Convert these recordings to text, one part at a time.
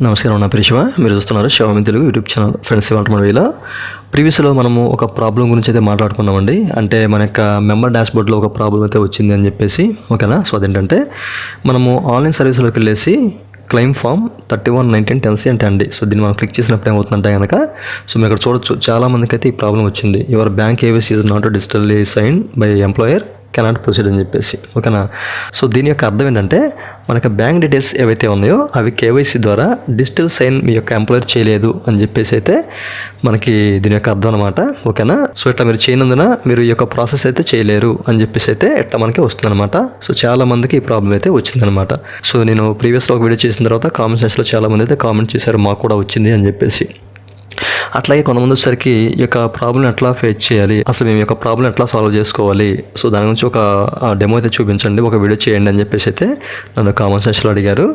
నమస్కారం, నా పేరు శివ. మీరు చూస్తున్నారు శివామిన్ తెలుగు యూట్యూబ్ ఛానల్. ఫ్రెండ్స్, ఇవాళ మనం ఇలా ప్రీవియస్లో మనము ఒక ప్రాబ్లం గురించి అయితే మాట్లాడుకున్నామండి. అంటే మన యొక్క మెంబర్ డాష్బోర్డ్లో ఒక ప్రాబ్లం అయితే వచ్చింది అని చెప్పేసి, ఓకేనా. సో అదేంటంటే మనము ఆన్లైన్ సర్వీస్లోకి వెళ్ళేసి క్లెయిమ్ ఫామ్ 311910C అంటే అండి. సో దీన్ని మనం క్లిక్ చేసినప్పుడు ఏమవుతుందంటే కనుక, సో మీరు ఇక్కడ చూడొచ్చు, చాలామందికి అయితే ఈ ప్రాబ్లం వచ్చింది. Your bank KYC is not digitally signed by employer cannot proceed అని చెప్పేసి, ఓకేనా. సో దీని యొక్క అర్థం ఏంటంటే, మనకి బ్యాంక్ డీటెయిల్స్ ఏవైతే ఉన్నాయో అవి KYC ద్వారా డిజిటల్ సైన్ మీ యొక్క ఎంప్లాయర్ చేయలేదు అని చెప్పేసి అయితే మనకి దీని యొక్క అర్థం అనమాట, ఓకేనా. సో ఇట్లా మీరు చేయనందున మీరు ఈ యొక్క ప్రాసెస్ అయితే చేయలేరు అని చెప్పేసి అయితే ఇట్లా మనకి వస్తుందన్నమాట. సో చాలా మందికి ఈ ప్రాబ్లం అయితే వచ్చిందనమాట. సో నేను ప్రీవియస్లో ఒక వీడియో చేసిన తర్వాత కామెంట్ సెక్షన్లో చాలా మంది అయితే కామెంట్ చేశారు, మాకు కూడా వచ్చింది అని చెప్పేసి. అట్లాగే కొంతమంది వచ్చేసరికి ఈ యొక్క ప్రాబ్లం ఎట్లా ఫేస్ చేయాలి, అసలు మేము యొక్క ప్రాబ్లం ఎట్లా సాల్వ్ చేసుకోవాలి, సో దాని గురించి ఒక డెమో అయితే చూపించండి, ఒక వీడియో చేయండి అని చెప్పేసి అయితే నన్ను కామెంట్ సెక్షన్లో అడిగారు.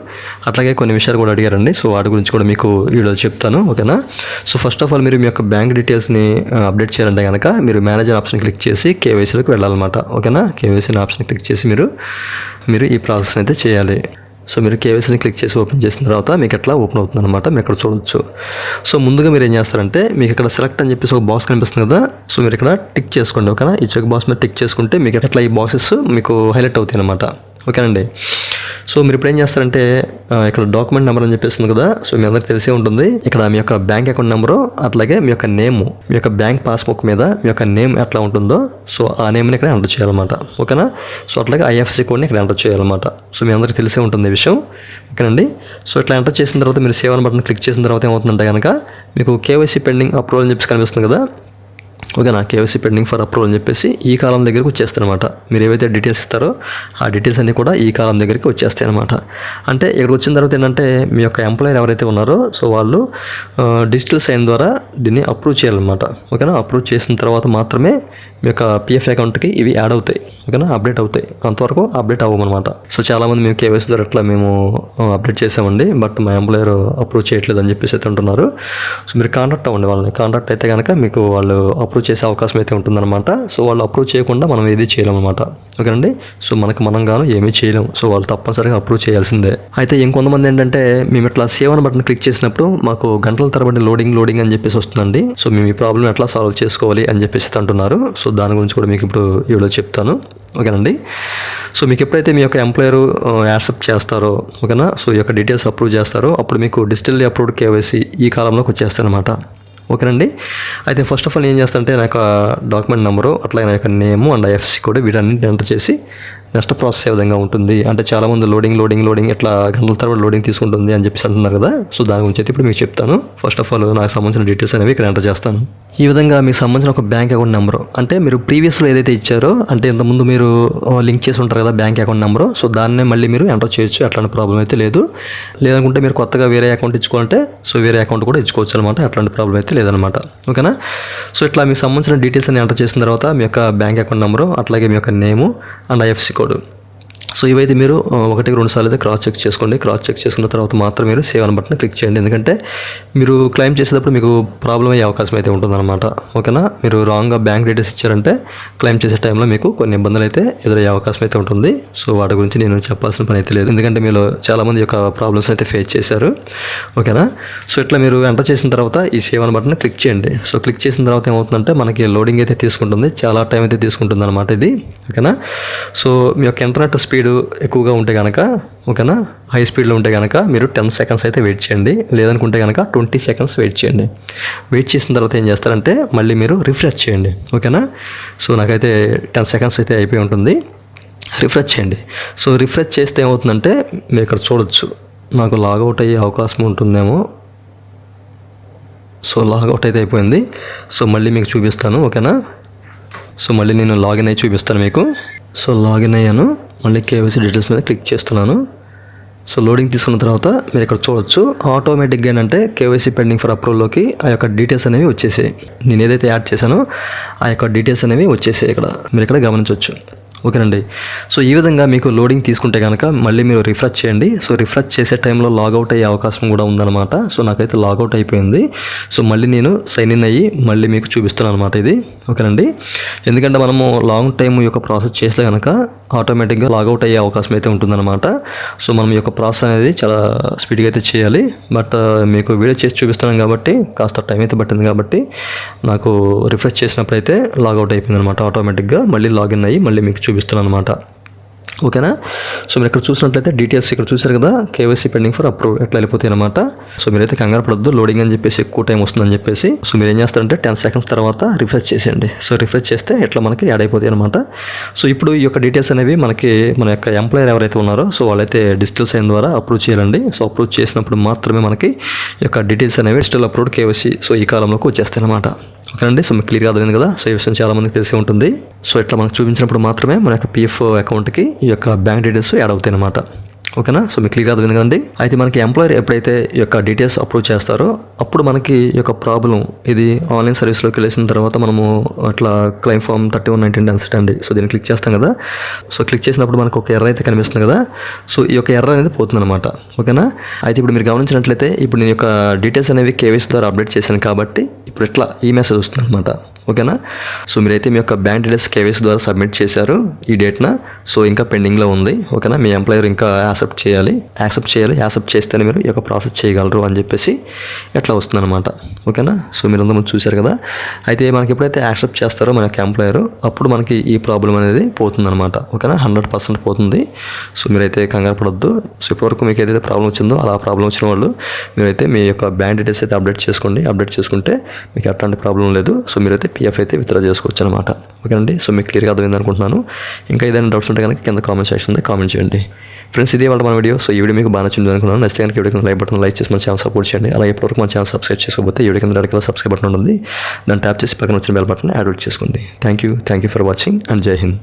అట్లాగే కొన్ని విషయాలు కూడా అడిగారండి. సో వాటి గురించి కూడా మీకు వీడియో చెప్తాను, ఓకేనా. సో ఫస్ట్ ఆఫ్ ఆల్ మీరు మీ యొక్క బ్యాంక్ డీటెయిల్స్ని అప్డేట్ చేయాలంటే కనుక మీరు మేనేజర్ ఆప్షన్ క్లిక్ చేసి KYCలోకి వెళ్ళాలన్నమాట, ఓకేనా. KYC ఆప్షన్ క్లిక్ చేసి మీరు ఈ ప్రాసెస్ అయితే చేయాలి. సో మీరు KYCని క్లిక్ చేసి ఓపెన్ చేసిన తర్వాత మీకు ఎట్లా ఓపెన్ అవుతుంది అనమాట, మీరు ఇక్కడ చూడొచ్చు. సో ముందుగా మీరు ఏం చేస్తారంటే, మీకు ఇక్కడ సెలెక్ట్ అని చెప్పేసి ఒక బాక్స్ కనిపిస్తుంది కదా, సో మీరు ఇక్కడ టిక్ చేసుకోండి, ఓకేనా. ఈ చెక్ బాక్స్ మీద టిక్ చేసుకుంటే మీకు ఎట్లా ఈ బాక్సెస్ మీకు హైలైట్ అవుతాయి అనమాట, ఓకేనండి. సో మీరు ఇప్పుడు ఏం చేస్తారంటే, ఇక్కడ డాక్యుమెంట్ నెంబర్ అని చెప్పేస్తుంది కదా, సో మీ అందరికి తెలిసే ఉంటుంది. ఇక్కడ మీ యొక్క బ్యాంక్ అకౌంట్ నెంబరు, అట్లాగే మీ యొక్క నేము, మీ యొక్క బ్యాంక్ పాస్బుక్ మీద మీ యొక్క నేమ్ ఎట్లా ఉంటుందో, సో ఆ నేమ్ని ఇక్కడ ఎంటర్ చేయాలన్నమాట, ఓకేనా. సో అట్లాగే IFSC కోడ్ని ఇక్కడ ఎంటర్ చేయాలన్నమాట. సో మీ అందరికి తెలిసే ఉంటుంది ఈ విషయం, ఓకేనండి. సో ఇట్లా ఎంటర్ చేసిన తర్వాత మీరు సేవ్ అని బటన్ క్లిక్ చేసిన తర్వాత ఏమవుతుందంటే కనుక, మీకు KYC పెండింగ్ అప్రూవల్ అని చెప్పేసి కనిపిస్తుంది కదా, ఓకేనా. KYC పెండింగ్ ఫర్ అప్రూవల్ అని చెప్పేసి ఈ కాలం దగ్గరికి వచ్చేస్తాయి అనమాట. మీరు ఏవైతే డీటెయిల్స్ ఇస్తారో ఆ డీటెయిల్స్ అన్నీ కూడా ఈ కాలం దగ్గరికి వచ్చేస్తాయి అనమాట. అంటే ఇక్కడికి వచ్చిన తర్వాత ఏంటంటే, మీ యొక్క ఎంప్లాయర్ ఎవరైతే ఉన్నారో సో వాళ్ళు డిజిటల్ సైన్ ద్వారా దీన్ని అప్రూవ్ చేయాలన్నమాట, ఓకేనా. అప్రూవ్ చేసిన తర్వాత మాత్రమే మీ యొక్క PF అకౌంట్కి ఇవి యాడ్ అవుతాయి, ఓకేనా, అప్డేట్ అవుతాయి. అంతవరకు అప్డేట్ అవ్వమన్నమాట. సో చాలామంది మేము KYC ద్వారా అట్లా మేము అప్డేట్ చేసామండి, బట్ మా ఎంప్లాయర్ అప్రూవ్ చేయట్లేదు అని చెప్పేసి అయితే అంటున్నారు. సో మీరు కాంటాక్ట్ అవ్వండి వాళ్ళని. కాంటాక్ట్ అయితే కనుక మీకు వాళ్ళు అప్రూవ్ చేసే అవకాశం అయితే ఉంటుందన్నమాట. సో వాళ్ళు అప్రూవ్ చేయకుండా మనం ఏది చేయలేమన్నమాట, ఓకేనండి. సో మనం గాను ఏమీ చేయలేము. సో వాళ్ళు తప్పనిసరిగా అప్రూవ్ చేయాల్సిందే. అయితే ఇంకొంతమంది ఏంటంటే, మేము ఇట్లా సేవ్ అని బటన్ క్లిక్ చేసినప్పుడు మాకు గంటల తరబడి లోడింగ్ అని చెప్పేసి వస్తుందండి. సో మేము ఈ ప్రాబ్లం ఎట్లా సాల్వ్ చేసుకోవాలి అని చెప్పేసి అంటున్నారు. సో దాని గురించి కూడా మీకు ఇప్పుడు ఈ వీడియో చెప్తాను, ఓకేనండి. సో మీకు ఎప్పుడైతే మీ యొక్క ఎంప్లాయర్ యాక్సెప్ట్ చేస్తారో, ఓకేనా, సో ఈ యొక్క డీటెయిల్స్ అప్రూవ్ చేస్తారో అప్పుడు మీకు డిజిటల్లీ అప్రూవ్డ్ KYC ఈ కాలంలోకి వచ్చేస్తారనమాట, ఓకేనండి. అయితే ఫస్ట్ ఆఫ్ ఆల్ ఏం చేస్తానంటే, నా యొక్క డాక్యుమెంట్ నెంబరు, అట్లా నా యొక్క నేము అండ్ IFSC కోడ్ వీటన్నింటిని ఎంటర్ చేసి నెక్స్ట్ ప్రాసెస్ ఏ విధంగా ఉంటుంది అంటే, చాలామంది లోడింగ్ ఇట్లా గంటల తర్వాత లోడింగ్ తీసుకుంటుంది అని చెప్పేసి అంటున్నారు కదా. సో దాని గురించి అయితే ఇప్పుడు మీకు చెప్తాను. ఫస్ట్ ఆఫ్ ఆల్ నాకు సంబంధించిన డీటెయిల్స్ అనేవి ఇక్కడ ఎంటర్ చేస్తాను. ఈ విధంగా మీకు సంబంధించిన ఒక బ్యాంక్ అకౌంట్ నెంబరు, అంటే మీరు ప్రీవియస్లో ఏదైతే ఇచ్చారో, అంటే ఇంతకుముందు మీరు లింక్ చేసి ఉంటారు కదా బ్యాంక్ అకౌంట్ నెంబరు, సో దాన్నే మళ్ళీ మీరు ఎంటర్ చేయొచ్చు, అట్లాంటి ప్రాబ్లం అయితే లేదు. లేదనుకుంటే మీరు కొత్తగా వేరే అకౌంట్ ఇచ్చుకోవాలంటే సో వేరే అకౌంట్ కూడా ఇచ్చుకోవచ్చు అనమాట, అట్లాంటి ప్రాబ్లం అయితే లేదనమాట, ఓకేనా. సో ఇట్లా మీకు సంబంధించిన డీటెయిల్స్ అన్ని ఎంటర్ చేసిన తర్వాత మీ యొక్క బ్యాంక్ అకౌంట్ నెంబరు, అట్లాగే మీ యొక్క name and IFSC code, so ఇవైతే మీరు 1-2 సార్లు అయితే క్రాస్ చెక్ చేసుకోండి. క్రాస్ చెక్ చేసుకున్న తర్వాత మాత్రం మీరు సేవ్ అని బటన్ క్లిక్ చేయండి. ఎందుకంటే మీరు క్లెయిమ్ చేసేటప్పుడు మీకు ప్రాబ్లం అయ్యే అవకాశం అయితే ఉంటుందన్నమాట, ఓకేనా. మీరు రాంగ్గా బ్యాంక్ డీటెయిల్స్ ఇచ్చారంటే క్లెయిమ్ చేసే టైంలో మీకు కొన్ని ఇబ్బందులు అయితే ఎదురయ్యే అవకాశం అయితే ఉంటుంది. సో వాటి గురించి నేను చెప్పాల్సిన పని అయితే లేదు, ఎందుకంటే మీలో చాలామంది యొక్క ప్రాబ్లమ్స్ అయితే ఫేస్ చేశారు, ఓకేనా. సో ఇట్లా మీరు ఎంటర్ చేసిన తర్వాత ఈ సేవ్ అని బటన్ క్లిక్ చేయండి. సో క్లిక్ చేసిన తర్వాత ఏమవుతుందంటే, మనకి లోడింగ్ అయితే తీసుకుంటుంది, చాలా టైం అయితే తీసుకుంటుంది అనమాట ఇది, ఓకేనా. సో మీ యొక్క ఇంటర్నెట్ స్పీడ్ ఎక్కువగా ఉంటే కనుక, ఓకేనా, హై స్పీడ్లో ఉంటే కనుక మీరు 10 సెకండ్స్ అయితే వెయిట్ చేయండి. లేదనుకుంటే కనుక 20 సెకండ్స్ వెయిట్ చేయండి. వెయిట్ చేసిన తర్వాత ఏం చేస్తారంటే మళ్ళీ మీరు రిఫ్రెష్ చేయండి, ఓకేనా. సో నాకైతే 10 సెకండ్స్ అయితే అయిపోయి ఉంటుంది. రిఫ్రెష్ చేయండి. సో రిఫ్రెష్ చేస్తే ఏమవుతుందంటే, మీరు ఇక్కడ చూడొచ్చు, నాకు లాగౌట్ అయ్యే అవకాశం ఉంటుందేమో. సో లాగౌట్ అయితే అయిపోయింది. సో మళ్ళీ మీకు చూపిస్తాను, ఓకేనా. సో మళ్ళీ నేను లాగిన్ అయ్యి చూపిస్తాను మీకు. సో లాగిన్ అయ్యాను, మళ్ళీ KYC డీటెయిల్స్ మీద క్లిక్ చేస్తున్నాను. సో లోడింగ్ తీసుకున్న తర్వాత మీరు ఇక్కడ చూడొచ్చు, ఆటోమేటిక్గా ఏంటంటే KYC పెండింగ్ ఫర్ అప్రూవల్లోకి ఆ యొక్క డీటెయిల్స్ అనేవి వచ్చేసాయి. నేను ఏదైతే యాడ్ చేశానో ఆ యొక్క డీటెయిల్స్ అనేవి వచ్చేసాయి ఇక్కడ, మీరు ఇక్కడ గమనించవచ్చు, ఓకేనండి. సో ఈ విధంగా మీకు లోడింగ్ తీసుకుంటే కనుక మళ్ళీ మీరు రిఫ్రెష్ చేయండి. సో రిఫ్రెష్ చేసే టైంలో లాగౌట్ అయ్యే అవకాశం కూడా ఉందన్నమాట. సో నాకైతే లాగౌట్ అయిపోయింది. సో మళ్ళీ నేను సైన్ ఇన్ అయ్యి మళ్ళీ మీకు చూపిస్తున్నాను అనమాట ఇది. ఓకేనండి. ఎందుకంటే మనము లాంగ్ టైం ఈ యొక్క ప్రాసెస్ చేస్తే కనుక ఆటోమేటిక్గా లాగౌట్ అయ్యే అవకాశం అయితే ఉంటుందన్నమాట. సో మనం ఈ యొక్క ప్రాసెస్ అనేది చాలా స్పీడ్గా అయితే చేయాలి. బట్ మీకు వీడియో చేసి చూపిస్తున్నాను కాబట్టి కాస్త టైం అయితే పట్టింది కాబట్టి నాకు రిఫ్రెష్ చేసినప్పుడు అయితే లాగౌట్ అయిపోయింది అనమాట. ఆటోమేటిక్గా మళ్ళీ లాగిన్ అయ్యి మళ్ళీ మీకు చూపిస్తున్నాను అనమాట. ఓకేనా. సో మీరు ఇక్కడ చూసినట్లయితే డీటెయిల్స్ ఇక్కడ చూసారు కదా, కేవైసీ పెండింగ్ ఫర్ అప్రూవ్ ఎట్లా వెళ్ళిపోతాయి అనమాట. సో మీరైతే కంగారు పడొద్దు, లోడింగ్ అని చెప్పేసి ఎక్కువ టైం వస్తుందని చెప్పేసి. సో మీరు ఏం చేస్తారంటే 10 seconds తర్వాత రిఫ్రెష్ చేసేయండి. సో రిఫ్రెష్ చేస్తే ఎట్లా మనకి యాడ్ అయిపోతాయి అనమాట. సో ఇప్పుడు ఈ యొక్క డీటెయిల్స్ అనేవి మనకి మన యొక్క ఎంప్లాయర్ ఎవరైతే ఉన్నారో సో వాళ్ళైతే డిజిటల్ సైన్ ద్వారా అప్రూవ్ చేయాలండి. సో అప్రూవ్ చేసినప్పుడు మాత్రమే మనకి ఈ యొక్క డీటెయిల్స్ అనేవి డిజిటల్ అప్రూవ్డ్ కేవైసీ సో ఈ కాలంలోకి వచ్చేస్తాయి అనమాట. ఓకేనండి. సో మీకు క్లియర్గా అర్థమైంది కదా. సో ఈ విషయం చాలామందికి తెలిసి ఉంటుంది. సో ఇట్లా మనకు చూపించినప్పుడు మాత్రమే మన యొక్క పిఎఫ్ అకౌంట్కి ఈ యొక్క బ్యాంక్ డీటెయిల్స్ యాడ్ అవుతాయి అనమాట. ఓకేనా. సో మీకు క్లియర్గా అర్థమైంది కదండి. అయితే మనకి ఎంప్లాయర్ ఎప్పుడైతే ఈ యొక్క డీటెయిల్స్ అప్రూవ్ చేస్తారో అప్పుడు మనకి ఈ యొక్క ప్రాబ్లం ఇది ఆన్లైన్ సర్వీస్లోకి వెళ్ళేసిన తర్వాత మనము అట్లా క్లెయిమ్ ఫామ్ 3119 డెన్సిటీ అండి. సో దీన్ని క్లిక్ చేస్తాం కదా. సో క్లిక్ చేసినప్పుడు మనకు ఒక ఎర్రర్ అయితే కనిపిస్తుంది కదా. సో ఈ యొక్క ఎర్రర్ అనేది పోతుంది అనమాట. ఓకేనా. అయితే ఇప్పుడు మీరు గమనించినట్లయితే ఇప్పుడు నేను యొక్క డీటెయిల్స్ అనేవి కేవైసీ ద్వారా అప్డేట్ చేశాను కాబట్టి ఇప్పుడు ఇట్లా ఈ మెసేజ్ వస్తుంది అనమాట. ఓకేనా. సో మీరైతే మీ యొక్క బ్యాంక్ డీటెయిల్స్ కేవైసీ ద్వారా సబ్మిట్ చేశారు ఈ డేట్న. సో ఇంకా పెండింగ్లో ఉంది. ఓకేనా. మీ ఎంప్లాయర్ ఇంకా యాక్సెప్ట్ చేయాలి. యాక్సెప్ట్ చేస్తేనే మీరు ఈ యొక్క ప్రాసెస్ చేయగలరు అని చెప్పేసి ఎట్లా వస్తుంది అనమాట. ఓకేనా. సో మీరు అందరూ ముందు చూశారు కదా. అయితే మనకి ఎప్పుడైతే యాక్సెప్ట్ చేస్తారో మన యొక్క ఎంప్లాయర్ అప్పుడు మనకి ఈ ప్రాబ్లం అనేది పోతుందన్నమాట. ఓకేనా. 100% పోతుంది. సో మీరైతే కంగారు పడొద్దు. సో ఇప్పటివరకు మీకు ఏదైతే ప్రాబ్లం వచ్చిందో అలా ప్రాబ్లం వచ్చిన వాళ్ళు మీరైతే మీ యొక్క బ్యాంక్ డీటెయిల్స్ అయితే అప్డేట్ చేసుకోండి. అప్డేట్ చేసుకుంటే మీకు ఎట్లాంటి ప్రాబ్లం లేదు. సో మీరైతే పిఎఫ్ అయితే విత్డ్రా చేసుకోవచ్చు అనమాట. ఓకేనండి. సో మీకు క్లియర్గా అర్థమైంది అనుకుంటున్నాను. ఇంకా ఏదైనా డౌట్స్ ఉంటే కనుక కింద కామెంట్ సెక్షన్ ఉంది, కామెంట్ చేయండి. ఫ్రెండ్స్ ఇదే వాళ్ళ మన వీడియో. సో ఈ వీడియో మీకు బాగా నచ్చింది అనుకున్నాను. నచ్చితే కనుక వీడియో కింద లైక్ బటన్ లైక్ చేసి మన ఛానల్ సపోర్ట్ చేయండి. అలాగే ఇప్పటివరకు మన ఛానల్ సబ్స్క్రైబ్ చేసుకోకపోతే ఈ వీడియో కింద రెడ్ కలర్ సబ్స్క్రైబ్ బటన్ ఉంటుంది. దాన్ని ట్యాప్ చేసి పక్కన వచ్చిన బెల్ బటన్ యాడ్ చేసుకోండి. Thank you for watching and జై హింద్.